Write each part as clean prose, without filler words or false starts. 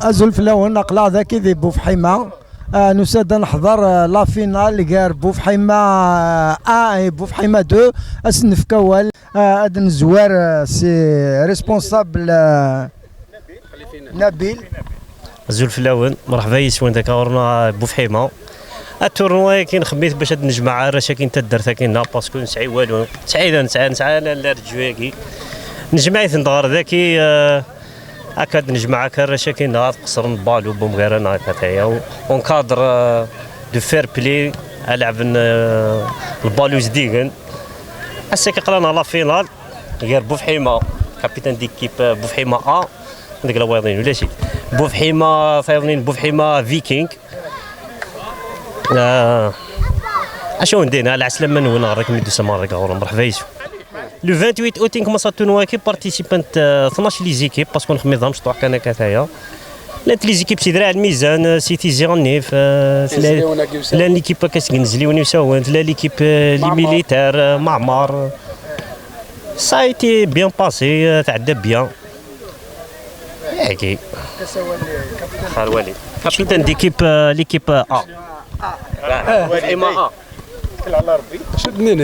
أزول في الأول نقلع ذاك ذي بوفحيمة. نساد نحضر لا فينال كار بوفحيمة بوفحيمة 2 أسنف كوال أدن زوار سي ريسبونسابل نبيل. أزول في الأول مرحبا يسوان ذاك ورنا بوفحيمة التورنوا كاين خميت باش نجمع راه كاين تدرت كاين باسكو نسعي والو نسعى لا رجواكي نجمع ندغر ذاكي اكاد نجمع راه كاين قصر بالو بومغيرنا هكايا اون كادر دو فير بلي العب البالو زديغن هسه قرانا لا فينال غير بوفحيمه كابيتان ديكيب بوفحيمه ديك الواضين ولا شي بوفحيمه فايضين بوفحيمه فيكينغ اشو ندينا على عسلامه نون راك ميدو سمار كاع مرحبا يسو لو 28 اوت كما تورنوا كي بارتيسيبانت 12 لي زيكيب باسكو نخمضهمش طوح كان كثايا لانت لي زيكيب سي درا الميزان سيتي زيرنيف لا ليكيب كاس نزليوني وساوانت لا ليكيب لي ميليتير معمر سايتي بيان باسي تعدى بيان ياكي خالوالي كابيتان ديكيب ليكيب بوفحيمة كل على ربي شدني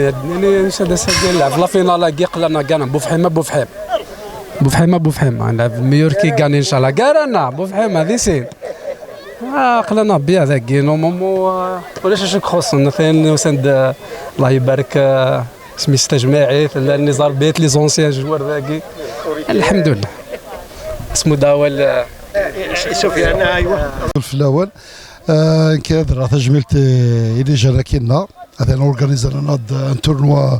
نسد نلعب لا فينال كي قلنا كانا بوفحيمة نلعب ميوركي كاني ان شاء الله كارانا بوفحيمة ذي سين قلنا بيا ذاك نورمالمون ولاش شك خصنا ثاني وسند الله يبارك سميت تجماعي النزار بيت لي زونسيان جوار ذاكي الحمد لله اسمو داول سفيان ايوا في الاول كادر تجميلت اللي جراكينا هذا اورغانيزا لنا ان تورنوا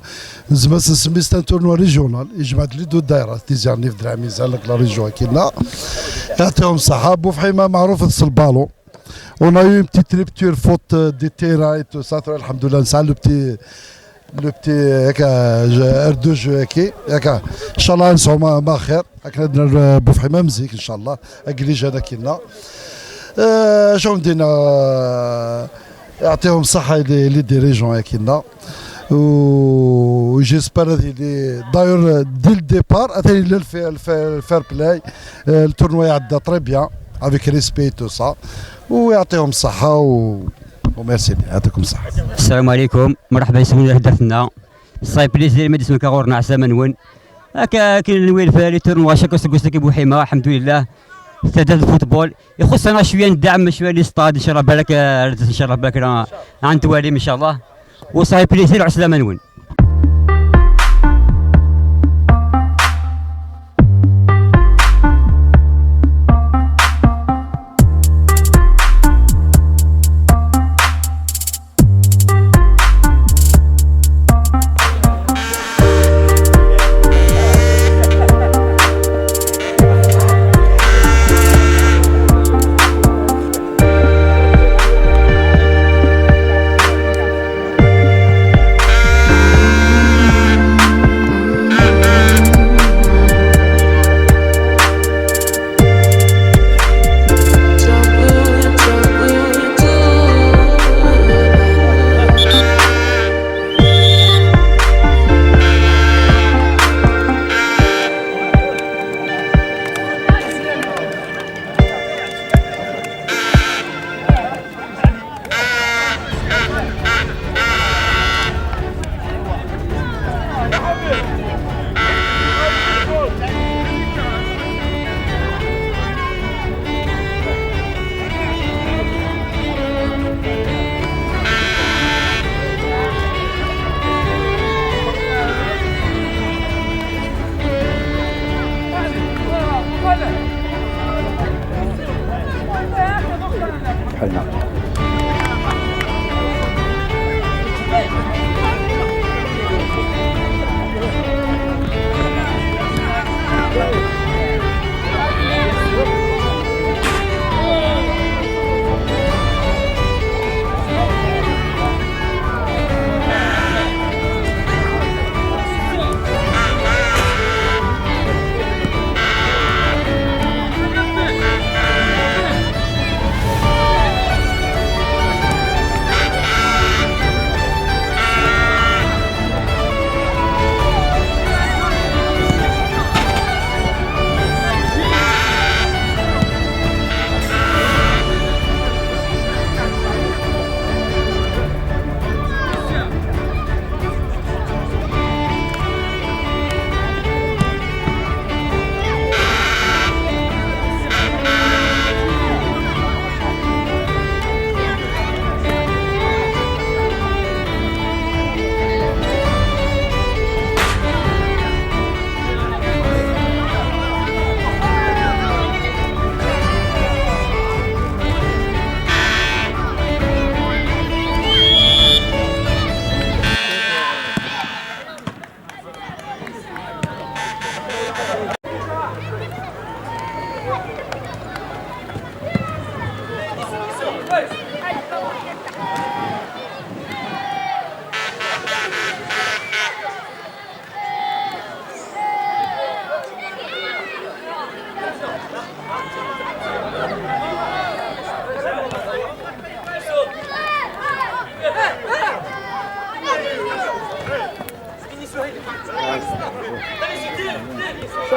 زعما سميت ان تورنوا ريجيونال يجمع لي دو دايرات تيزاني في درع ميزان لك لا ريجيون كينا يعطيهم الصحه بوفحيمه معروفه في البالون اون ا يو بتي تريبتور فوت دي تيران اي تو سا الحمد لله نسعى لو بتي هكا اردوج هكا ان شاء الله نسعوا ما خير هكا بوفحيمه مزيك ان شاء الله اكليج هذا كينا شو مدينا يعطيهم الصحة لي ديريجون كينا و جيسبر هذه اللي داير دي الديبار هذه الفير بلاي التورنوا يعدى تري بيان افيك ريسبي تو سا ويعطيهم الصحة وميرسي يعطيكم الصحة. السلام عليكم مرحبا يسمونا هدفنا صاي بليزير مدينة كاغورنا عسى منون هكا كاين نويل فالي تورنوا شاكو سكوستكي بوحيمة الحمد لله استعداد الفوتبول يخصنا شويه ندعم شويه لي ستاد ان شاء الله بالك ان شاء الله بالك عند تواليم ان شاء الله وصاي بليزير وعسلامه نون.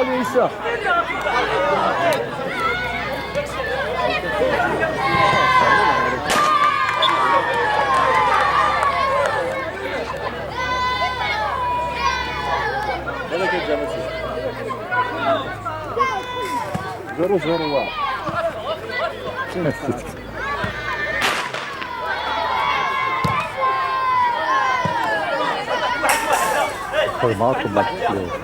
اليسار. هذا كيتجا زورو زورو واحد. خويا معاكم الله يحفظك.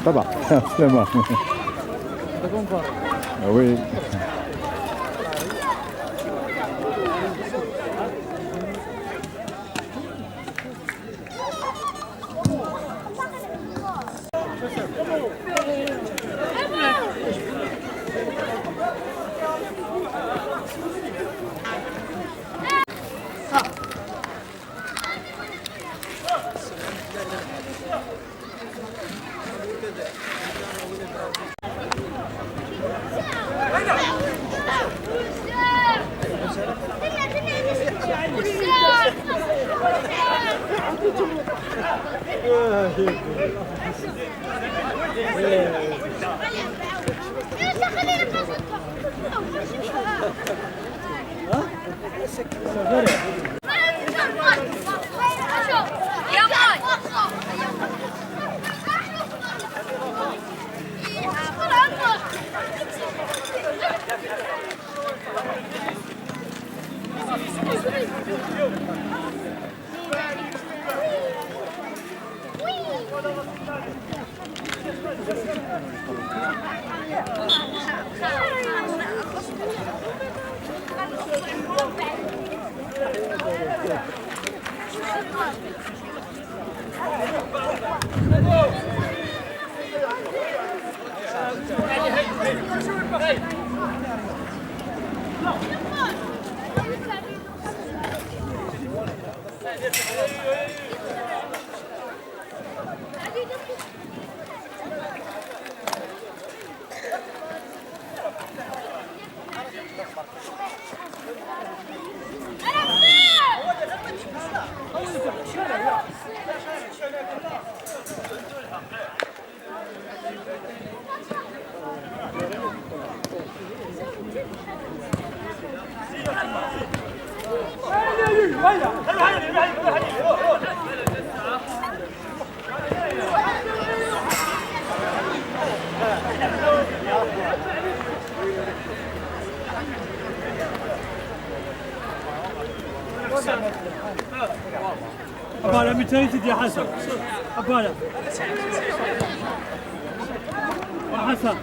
طبعا سلامة. Oui. أبالا 200 يا حسن أبالا وحسن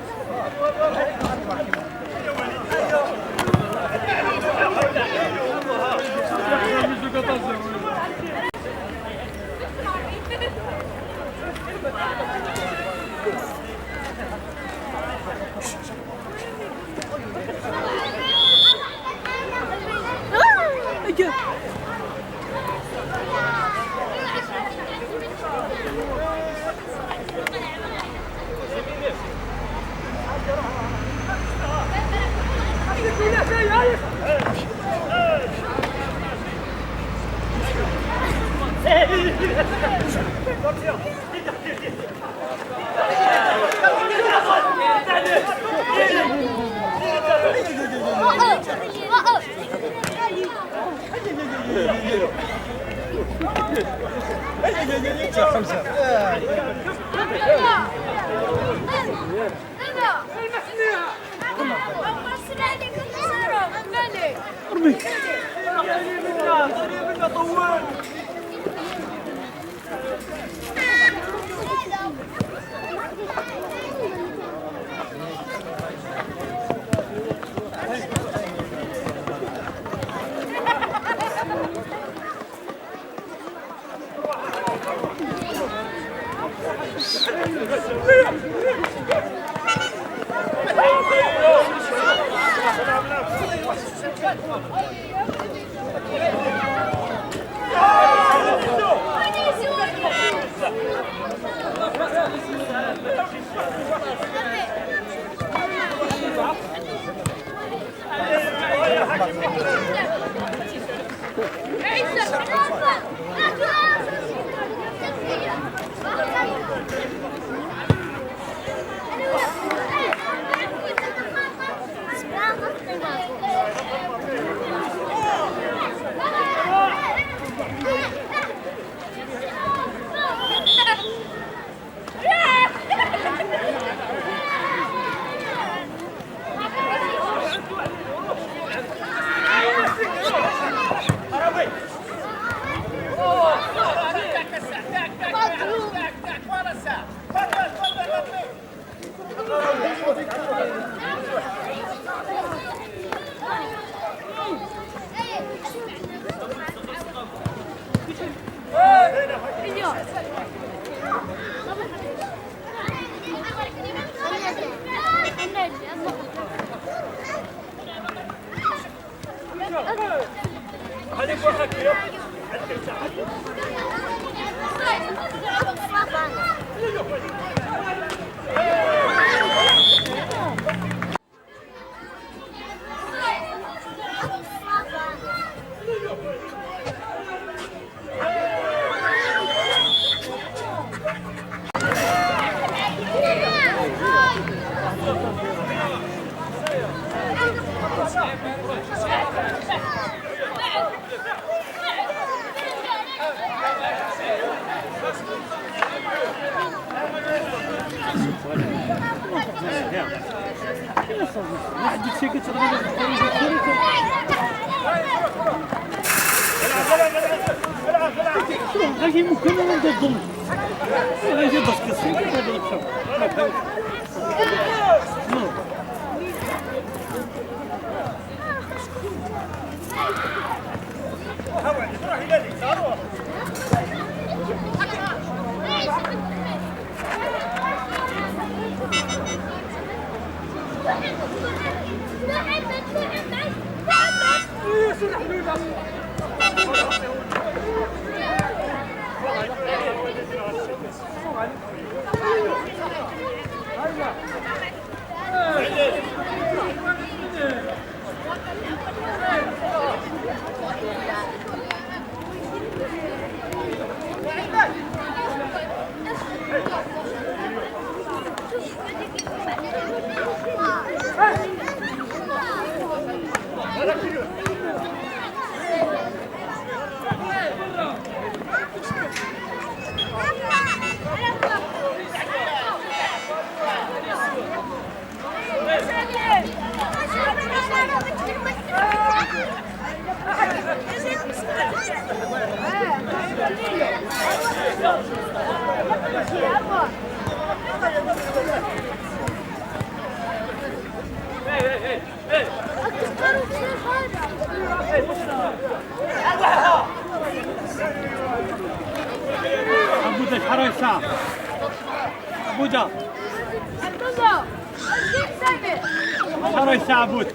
واحد الشيء غادي ممكن ما نضمش غادي بس عبودة حرام الساعة عبودة حرام الساعة عبود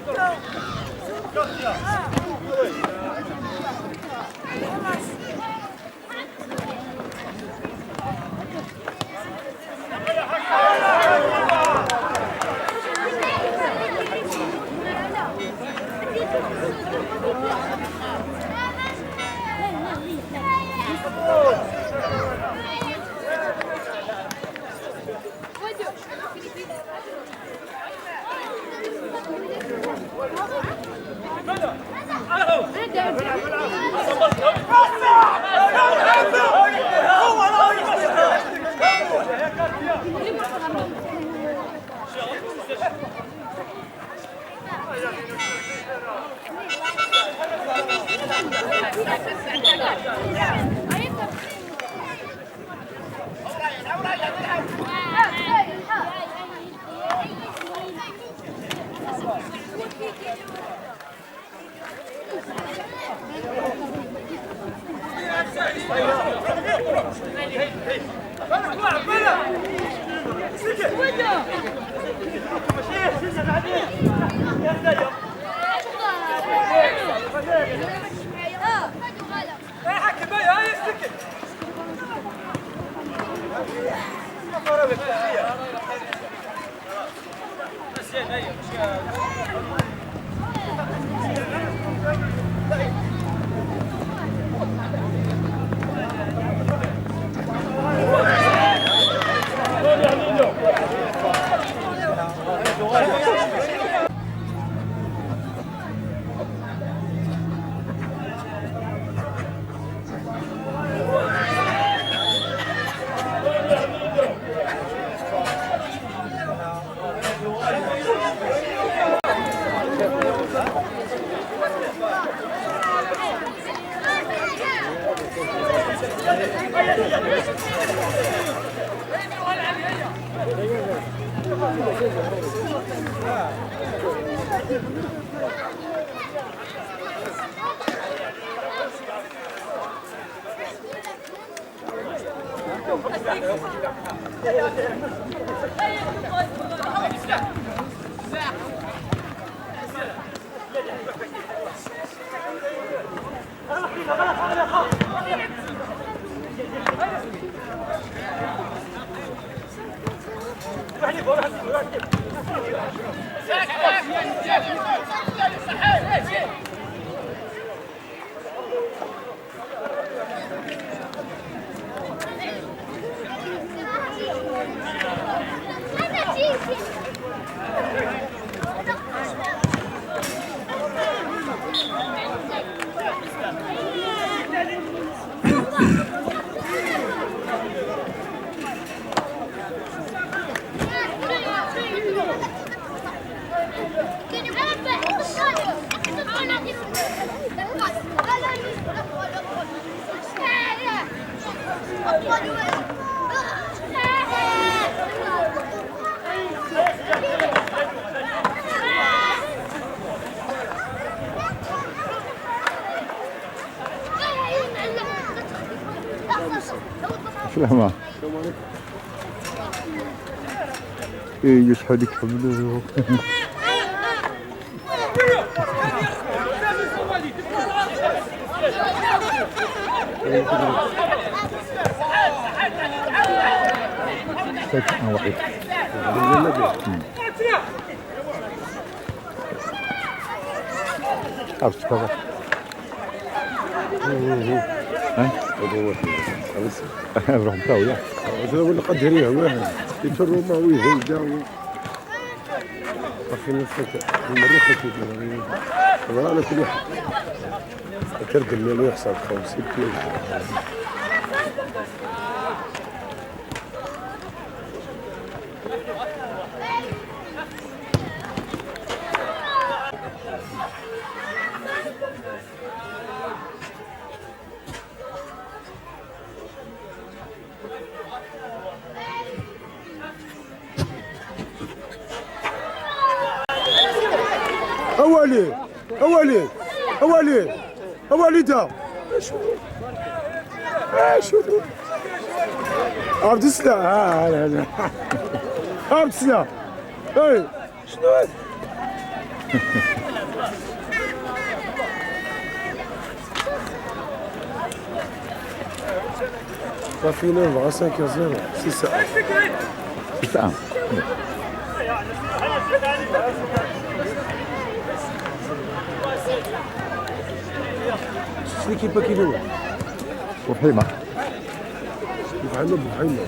عسلامة. إيه شحال يكملوا. واحد. عرفت كذا. نروح نتاويا. هذا هو اللي قدريه واحد يفروا ما هو يهيدا أخي نفسك المريخ كده هذا على كل واحد ترد اللي يحصل 50 كيلو أولي أولي أولي أولي دا شو عرفت السلاح عرفت السلاح أي شنو هذا صافينا 25 6 ساعات 6 ساعات. شنو كيفا كيلو وحيمة. بحيمة بحيمة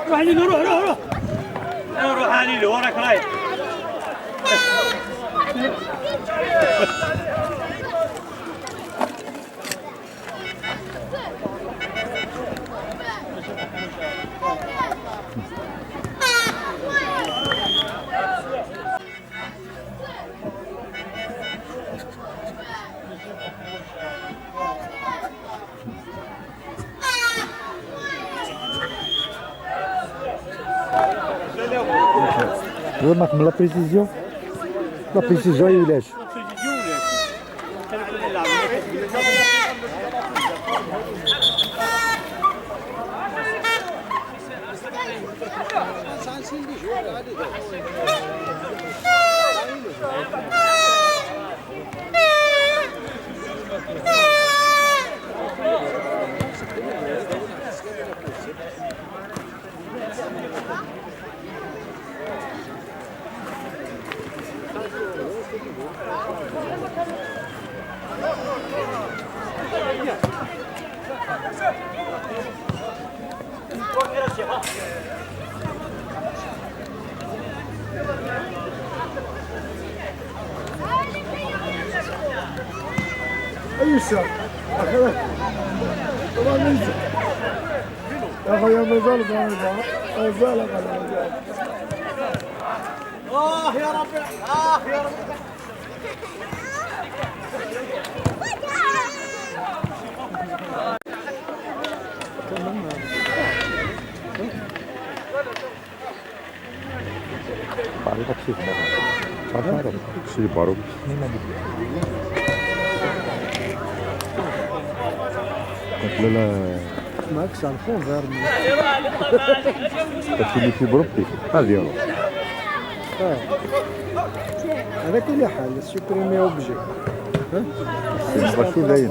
روح علي روح روح روح روح علي وراك رايح Remarque la précision. La précision il lèche. أي شيء طبعا ننسى يا أخي يا مازال مازال يا ربي يا ربي 바로 같이 바로 확실히 바로 لا معك على الفون فيرمي تولي في بروبتي هذه هو. على كل حال سوبريمي اوبجي ماشي باين.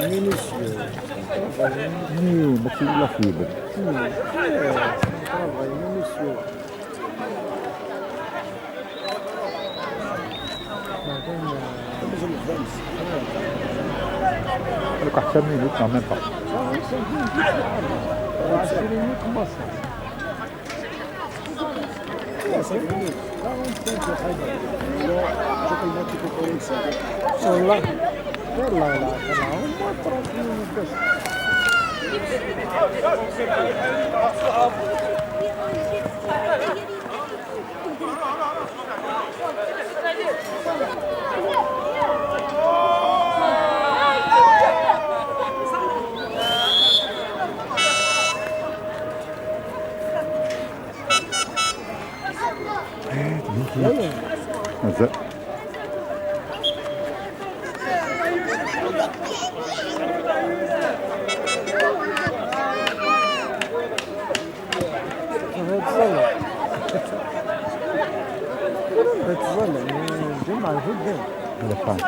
مينيسيو ماشي لا فيبر. travail minutieux. هذوك 10 مينوت لا ميم با. 10 minutes comment ça? 5 minutes. 45 يا حاجة. شوف الماتش كيكون ساعة. والله والله لا طلعوا ما 30 minutes بس. مازال. تظل الجمعة الهدى. لا فاهم.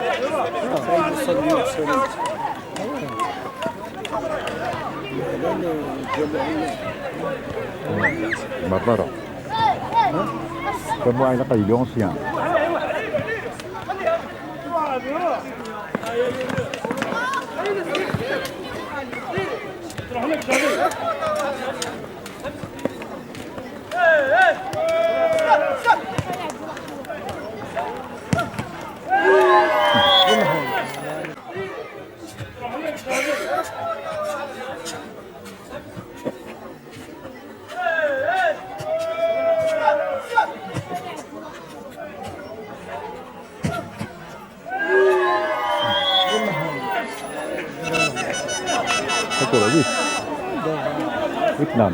Barbara. Comme moi, il a pas eu l'ancien. Ancora lì. Vietnam.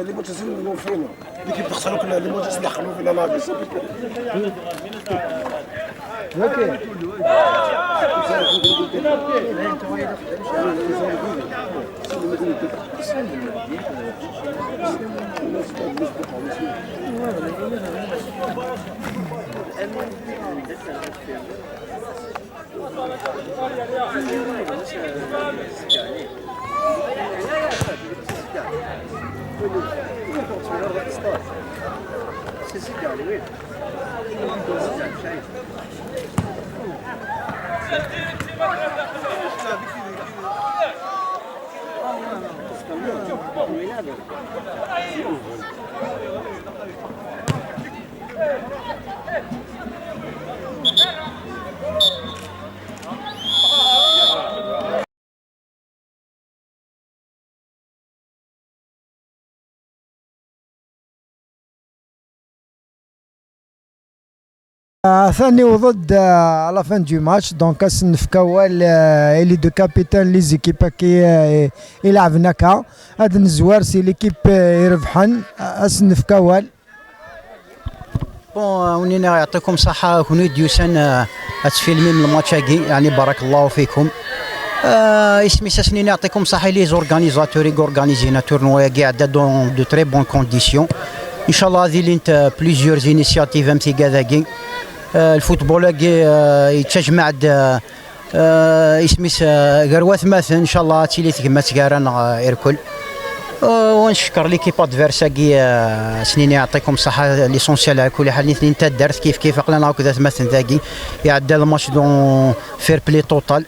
اللي متزلموا فينا اللي كيدخلوا كنا اللي متدخلوا فينا ناقص ثاني وضد على فان دو ماتش دونك نفكاو لي دو كابيتان لي زيكيب كي يلعبنا كا هاد الزوار سي ليكيب يربحن نفكاو بون ونينا يعطيكم صحة كوني ديوسان تفيلمي من الماتش يعني بارك الله فيكم. اسمي ساسني يعطيكم صحة لي زورغانيزاتوري اورغانيزينا تورنوا كاع دون دو تري بون كونديسيون ان شاء الله. هذه لين بليزيور انيسياتيف امتي كذا الفوتبول يتجمع اسميس غروات مثلا ان شاء الله تيلي تكما تكارن ايركل ونشكر ليكيب ادفيرسا سنين يعطيكم الصحه ليسونسيال على كل حال اثنين تا دارت كيف عقلنا هكذا مثلا ذاكي يعدى الماتش دون فير بلي توتال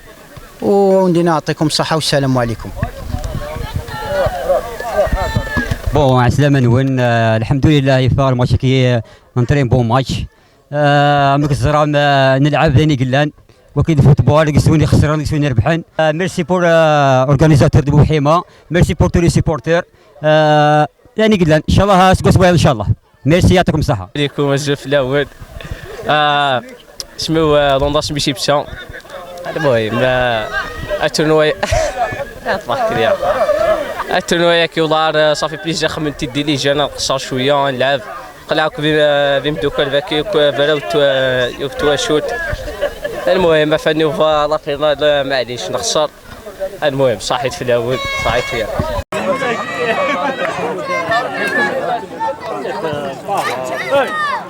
وندينا يعطيكم الصحه والسلام عليكم. بون عسلامة نون الحمد لله يفار الماتش كي نطرين بون ماتش مك الزرام نلعب ذاني قلان وكيد فوتبول كيسوني خسران كيسوني ربحان. ميرسي بور اورغانيزاتور دو بوحيمه، ميرسي بور تو لي سيبورتور يعني قلان ان شاء الله سكوس ان شاء الله. ميرسي يعطيكم الصحه. عليكم الجوف الاول اسمو لونداش بيشي بشا. المهم التورنوا التورنوا كيولار صافي بليزير خمنتي ديلي جانا نقصر شويه نلعب قلعك بمدوكال فاكي فراو شوت. المهم فاني لا فينال معليش نخسر. المهم صحيت في الاول صحيت فيها.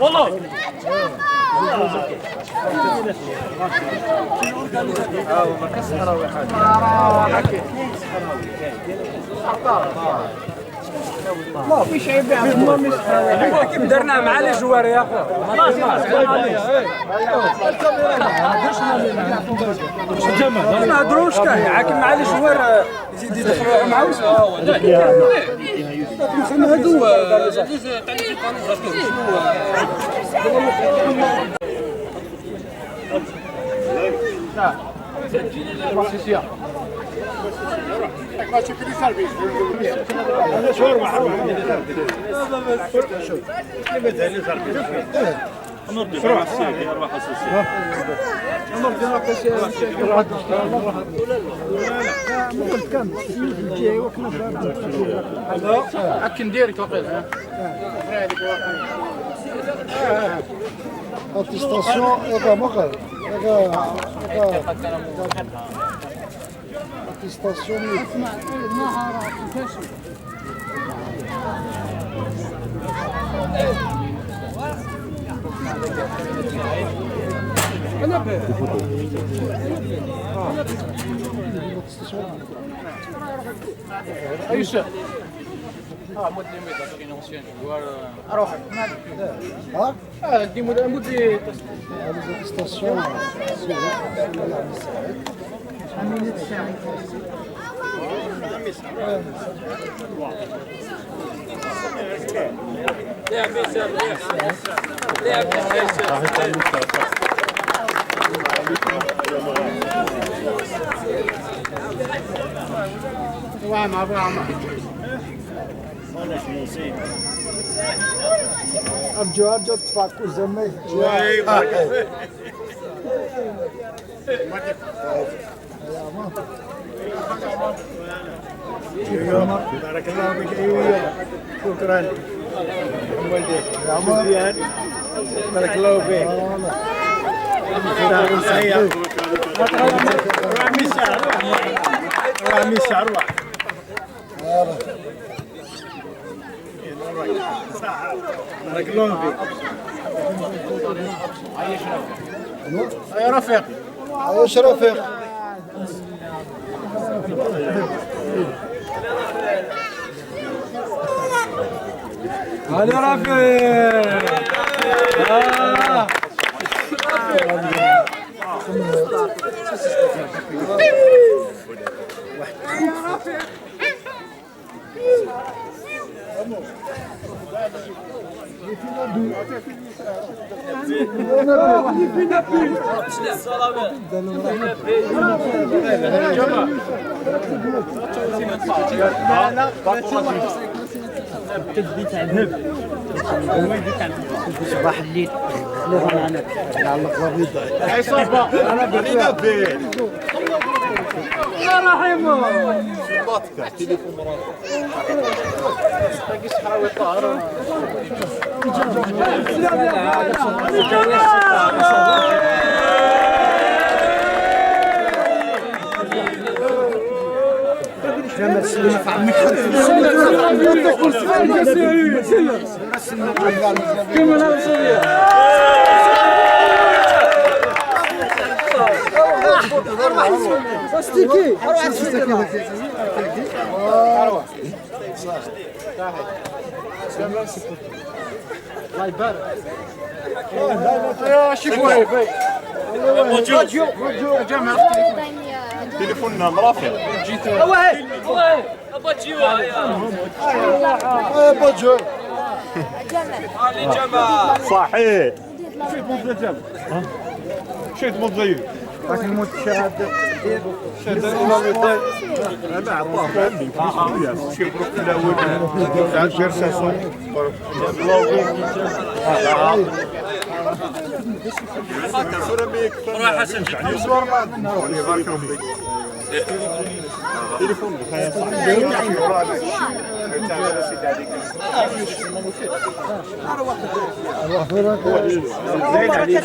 والله لا فيش عيب كيف درنا مع لي جوار يا اخو ما نهضروش كاع مع لي جوار يزيد يدخلوا معاهم هادو اتستاسيون هذا مقر اتستاسيون أرجو تفكوا زمي بارك الله فيك. ايوه شكرا والديك يا عمر بارك الله فيك. رامي الشعر بارك الله فيك يا رفيق. عايش رفيق. علي رفيق. صباح الليل انا يعلق ربيض عصابه انا بالنبي يا رحيم صباتك تليفون باقي صحراوي طاهر تليفوننا مرافق. صحيح. شيت مضيف. لكن موت الشهادة انا عطاه عندي شي بروك الاول تاع الجرساسون روح حسن تليفون بخير زين عليك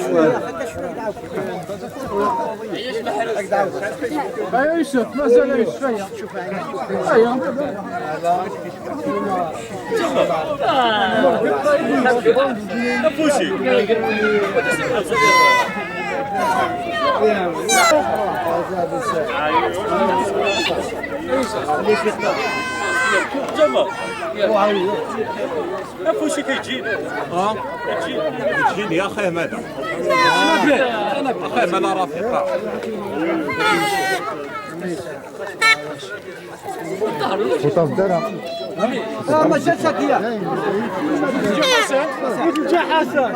يا يوسف ما زال يوسف شوف نفوسي نفوسي كيجيني كيجيني يا اخي ماذا انا اخي انا رافقه وتفضل ما جاتش هكيا جا حسن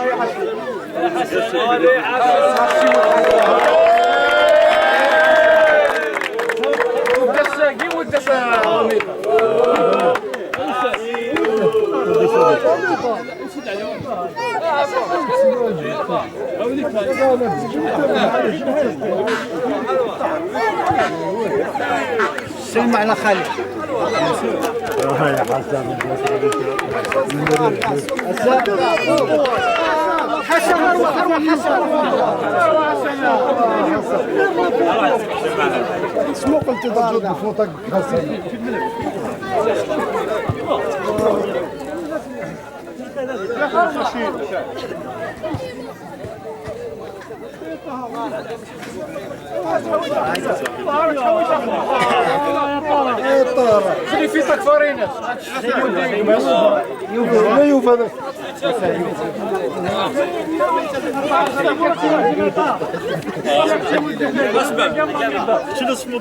سلم على خالد يا حسن حسن اروح اسمو قلت تجد بفوتك حسن خلي فيتك فارينة لا يوفى شنو اسمه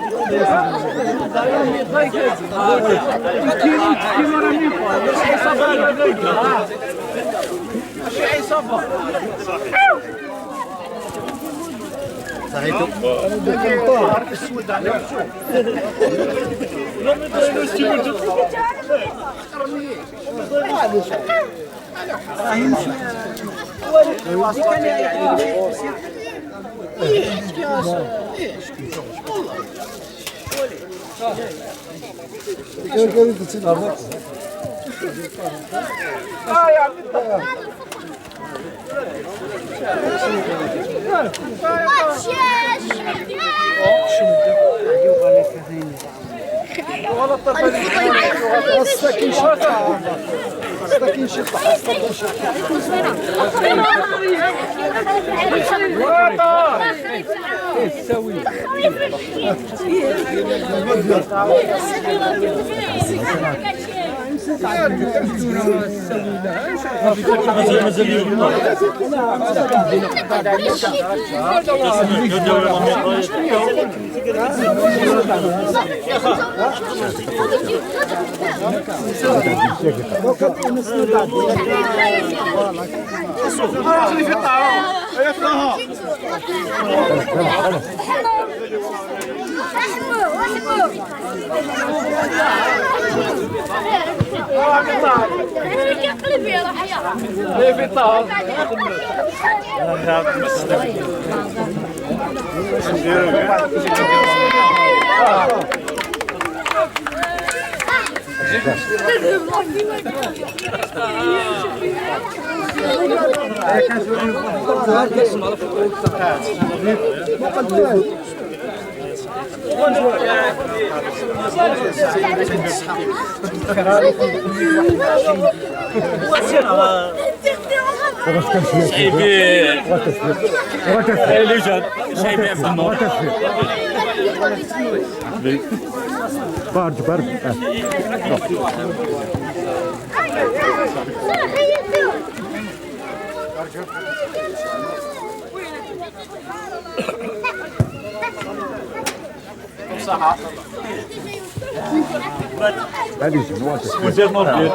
هذه جنوات مدير نور الدين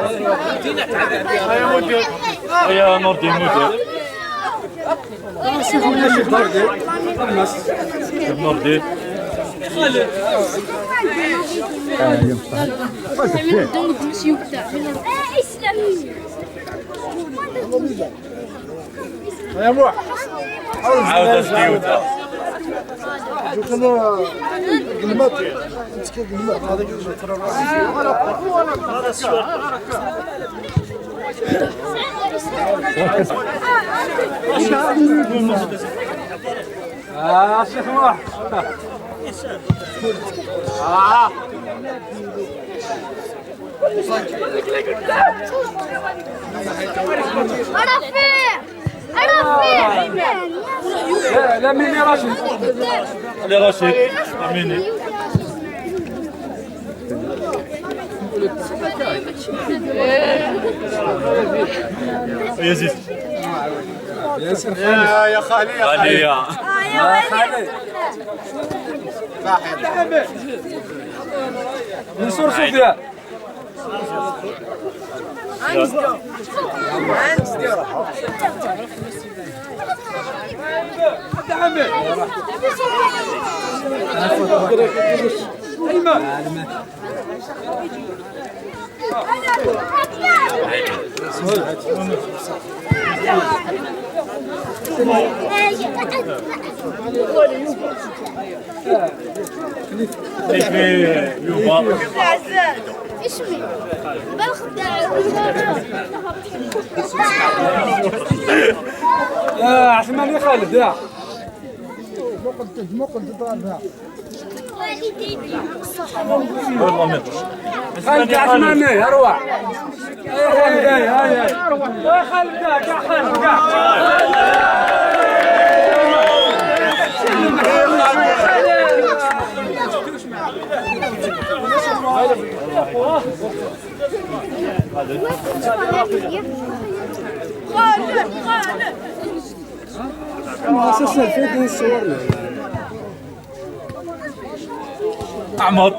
يا مدير يا نور الدين مدير نور الدين يا موح عاود الديوتا الشيخ موح لا ميني راشد علي رشيد اميني يزيد يا خالي يا خالي منصور صوفيا اسمي يا عثمان يا خالد يا خالد عثمان يا روح يا خالد يا خالد يا خالد اساسا الفيديو صورنا احمد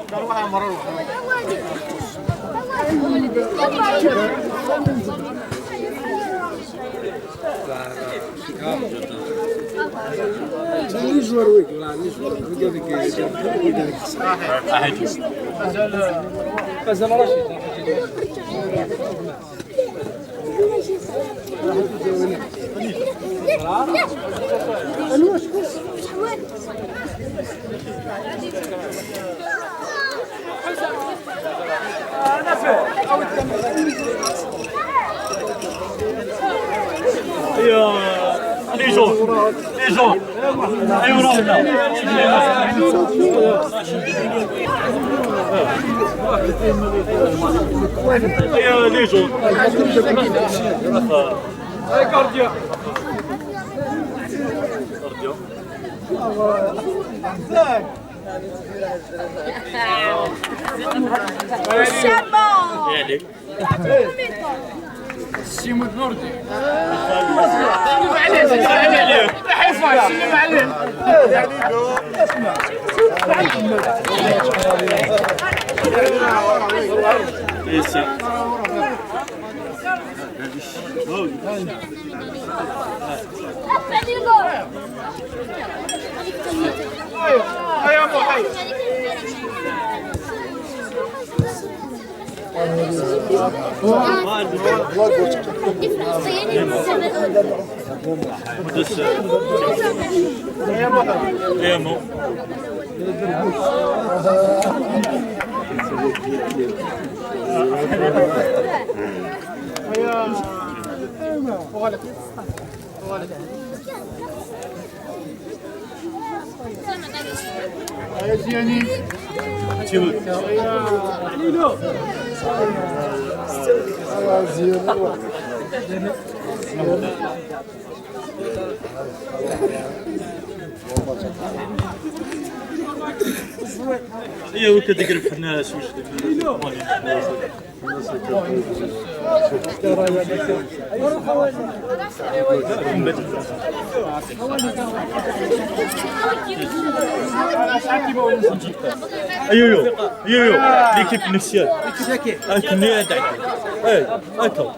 Les gens, سيمو نوردي سلم عليه سلم عليه حيفا سلم عليه يا ابو حي ايوا كتقرب الناس واش ايوا ليكيب نفسيات كني ادعي هكا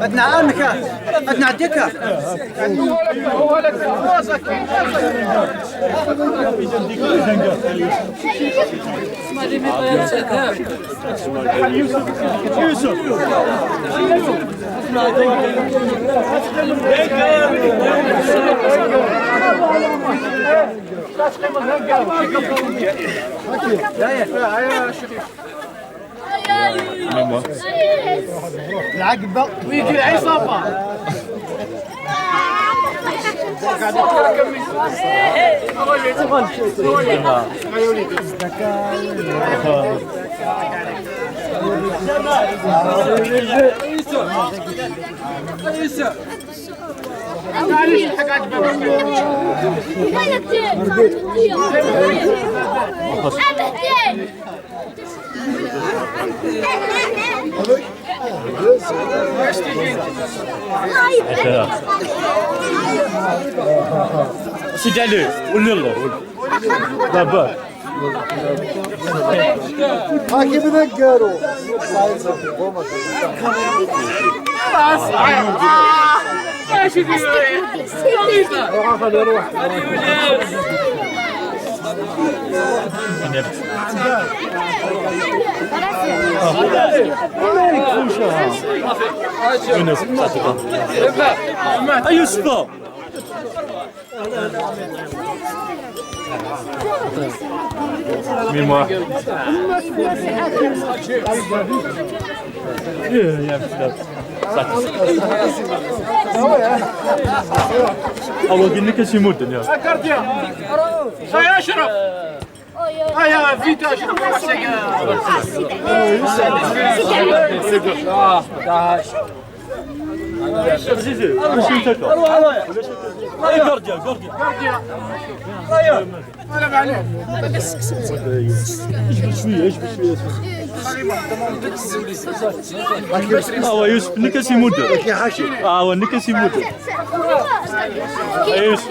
ادنا عامك ادنا عديك يوسف العقبة ويجي عصابة معليش الحق عجبك سيدي عليه ولي الله دابا هاكي بنقروا ايش يروح يوسف ميموار يا أول قلنا كل شيء مدن يا كارديا يا اشرف يا فيتا اشرف عزيزي وش انت كارديا انا معلم شويه هو يوسف نكسي مدة يا حاشي هو نكسي مدة يوسف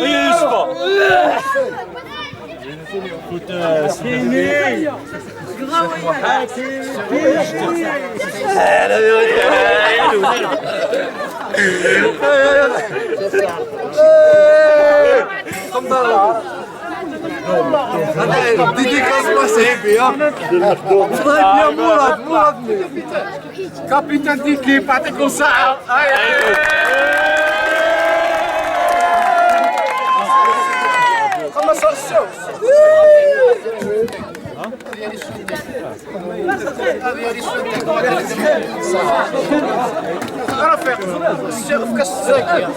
يوسف ديديكاس صاحبي يا مراد كابيتان ديكيب اعطيكم ساعه خلص الشوط رفيق الشيخ في كاس الزاكيه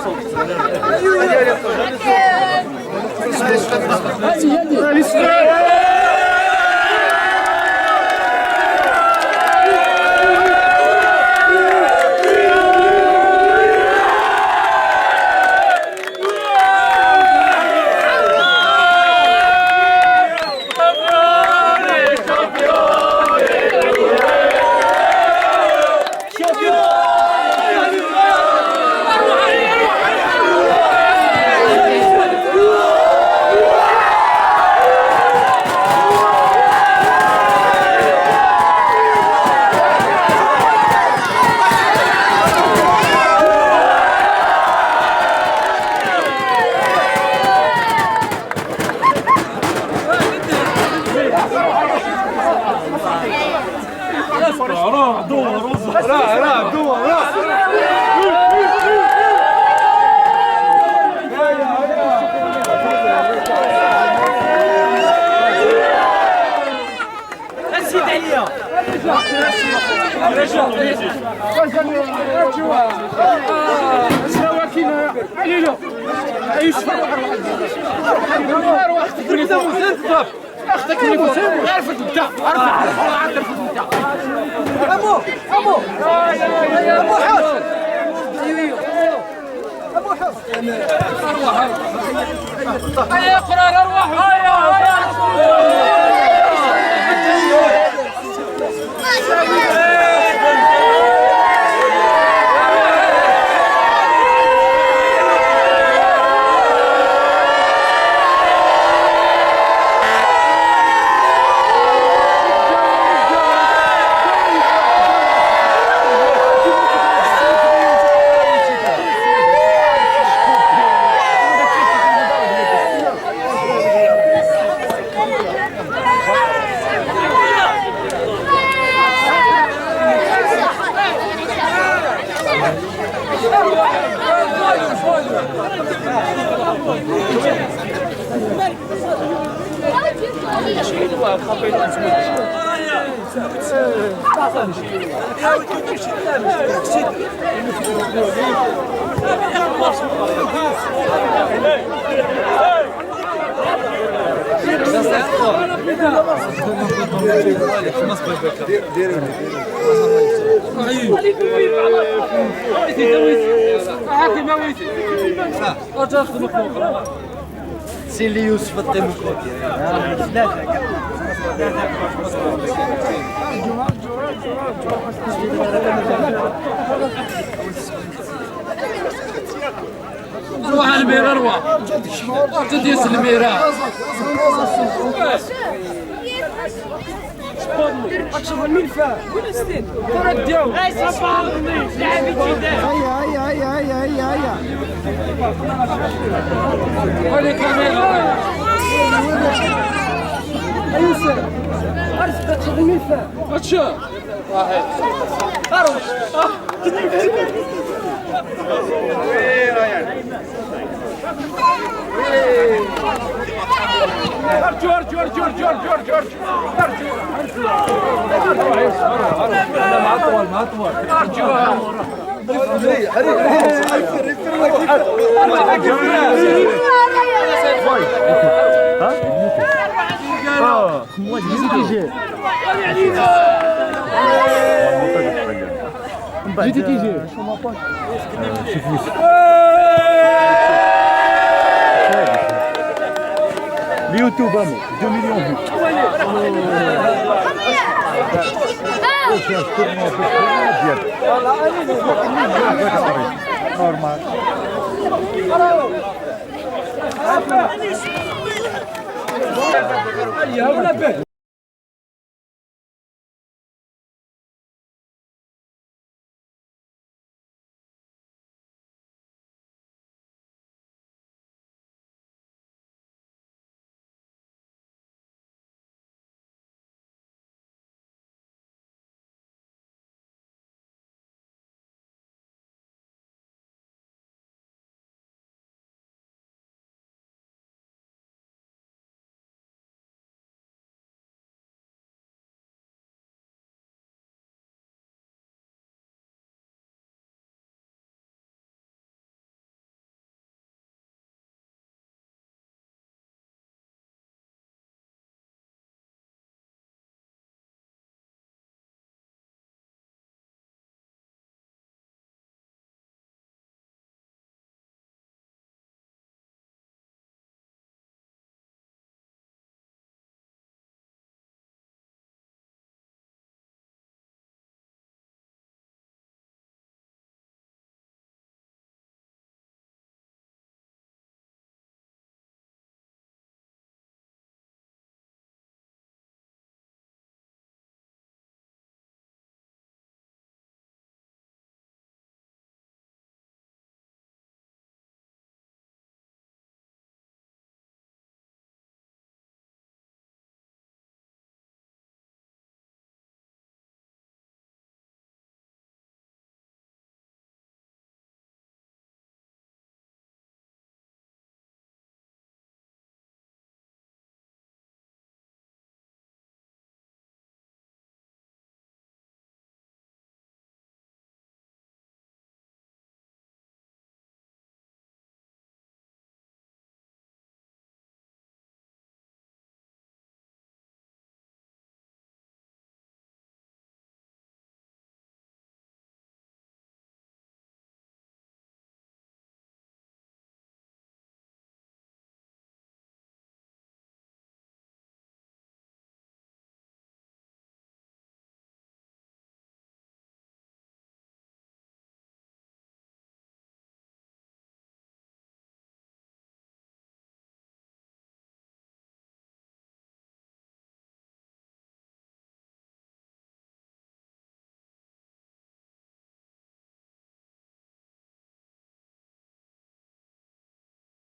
سي اللي يوسف الديمقراطي روح الميرا روح تديس الميرا اكشف الملفه ولا ستين ترديو هيا هيا كاميرا يوسف ارسل اكشف الملفه اتشا واحد اروح جورج اليوتيوب 2 مليون نورمال ولا